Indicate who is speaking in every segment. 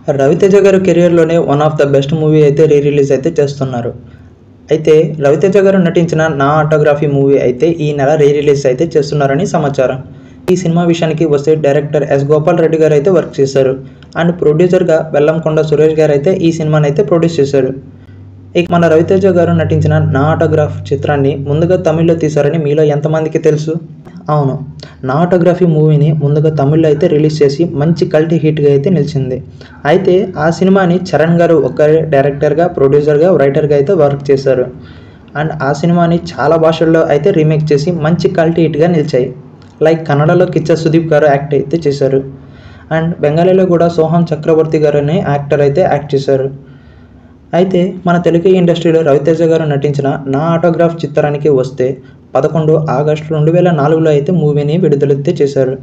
Speaker 1: రవితేజ గారు కెరియర్లోనే one of the best movie అయితే రిలీజ్ అయితే చేస్తున్నారు. అయితే రవితేజ గారు నటించిన నా ఆటోగ్రఫీ మూవీ అయితే ఈ నెల రిలీజ్ అయితే చేస్తున్నారని సమాచారం. ఈ సినిమా విషయానికి వస్తే డైరెక్టర్ ఎస్ గోపాల్ రెడ్డి గారు అయితే వర్క్ చేశారు అండ్ ప్రొడ్యూసర్గా బెల్లంకొండ సురేష్ గారు అయితే ఈ సినిమాని అయితే ప్రొడ్యూస్ చేశారు. ఇక మన రవితేజ గారు నటించిన నా ఆటోగ్రాఫ్ చిత్రాన్ని ముందుగా తమిళ్లో తీశారని మీలో ఎంతమందికి తెలుసు? అవును, నా ఆటోగ్రఫీ మూవీని ముందుగా తమిళ్లో అయితే రిలీజ్ చేసి మంచి కల్టీ హిట్గా అయితే నిలిచింది. అయితే ఆ సినిమాని చరణ్ గారు ఒక్కరే డైరెక్టర్గా, ప్రొడ్యూసర్గా, రైటర్గా అయితే వర్క్ చేశారు అండ్ ఆ సినిమాని చాలా భాషల్లో అయితే రీమేక్ చేసి మంచి కల్టీ హిట్గా నిలిచాయి. లైక్ కన్నడలో కిచ్చ సుదీప్ గారు యాక్ట్ అయితే చేశారు అండ్ బెంగాలీలో కూడా సోహం చక్రవర్తి గారు అనే యాక్టర్ అయితే యాక్ట్ చేశారు. అయితే మన తెలుగు ఇండస్ట్రీలో రవితేజ గారు నటించిన నా ఆటోగ్రాఫ్ చిత్రానికి వస్తే 11 ఆగస్టు 2004లో అయితే మూవీని విడుదలైతే చేశారు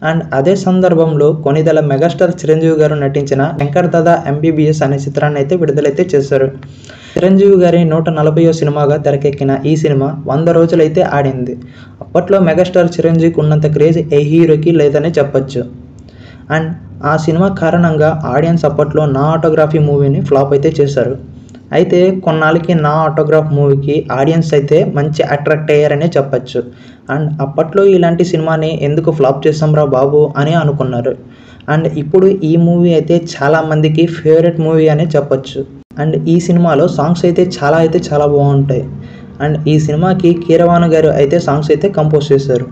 Speaker 1: అండ్ అదే సందర్భంలో కొనిదెల మెగాస్టార్ చిరంజీవి గారు నటించిన శంకర్ దాదా ఎంబీబీఎస్ అనే చిత్రాన్ని అయితే విడుదలైతే చేశారు. చిరంజీవి గారి 140వ సినిమాగా తెరకెక్కిన ఈ సినిమా 100 రోజులైతే ఆడింది. అప్పట్లో మెగాస్టార్ చిరంజీవికి ఉన్నంత క్రేజ్ ఏ హీరోకి లేదనే చెప్పొచ్చు అండ్ ఆ సినిమా కారణంగా ఆడియన్స్ అప్పట్లో నా ఆటోగ్రఫీ మూవీని ఫ్లాప్ అయితే చేశారు. అయితే కొన్నాళ్ళకి నా ఆటోగ్రాఫ్ మూవీకి ఆడియన్స్ అయితే మంచి అట్రాక్ట్ అయ్యారనే చెప్పచ్చు అండ్ అప్పట్లో ఇలాంటి సినిమాని ఎందుకు ఫ్లాప్ చేస్తాంరా బాబు అని అనుకున్నారు అండ్ ఇప్పుడు ఈ మూవీ అయితే చాలామందికి ఫేవరెట్ మూవీ అనే చెప్పచ్చు అండ్ ఈ సినిమాలో సాంగ్స్ అయితే చాలా బాగుంటాయి అండ్ ఈ సినిమాకి కీరవాణి గారు అయితే సాంగ్స్ అయితే కంపోజ్ చేశారు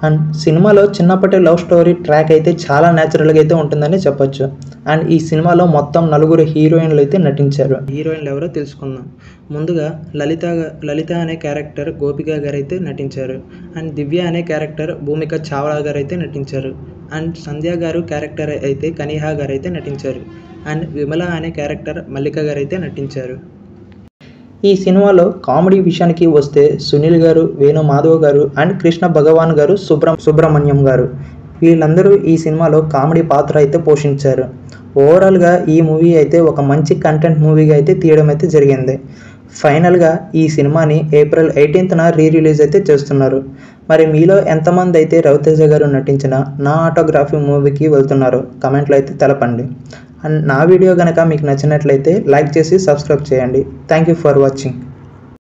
Speaker 1: అండ్ సినిమాలో చిన్నప్పటి లవ్ స్టోరీ ట్రాక్ అయితే చాలా న్యాచురల్గా అయితే ఉంటుందని చెప్పొచ్చు అండ్ ఈ సినిమాలో మొత్తం 4 హీరోయిన్లు అయితే నటించారు. హీరోయిన్లు ఎవరో తెలుసుకుందాం. ముందుగా లలిత అనే క్యారెక్టర్ గోపిక గారు అయితే నటించారు అండ్ దివ్య అనే క్యారెక్టర్ భూమిక చావ్లా గారు అయితే నటించారు అండ్ సంధ్య గారు క్యారెక్టర్ అయితే కనిహా గారు అయితే నటించారు అండ్ విమల అనే క్యారెక్టర్ మల్లిక గారు అయితే నటించారు. ఈ సినిమాలో కామెడీ విషయానికి వస్తే సునీల్ గారు, వేణు మాధవ్ గారు అండ్ కృష్ణ భగవాన్ గారు, సుబ్రహ్మణ్యం గారు వీళ్ళందరూ ఈ సినిమాలో కామెడీ పాత్ర అయితే పోషించారు. ఓవరాల్గా ఈ మూవీ అయితే ఒక మంచి కంటెంట్ మూవీగా అయితే తీయడం అయితే జరిగింది. ఫైనల్గా ఈ సినిమాని ఏప్రిల్ 18న రిలీజ్ అయితే చేస్తున్నారు. మరి మీలో ఎంతమంది అయితే రవితేజ గారు నటించిన నా ఆటోగ్రఫీ మూవీకి వెళ్తున్నారు కమెంట్లో అయితే తెలపండి అండ్ నా వీడియో కనుక మీకు నచ్చినట్లయితే లైక్ చేసి సబ్స్క్రైబ్ చేయండి. Thank you for watching.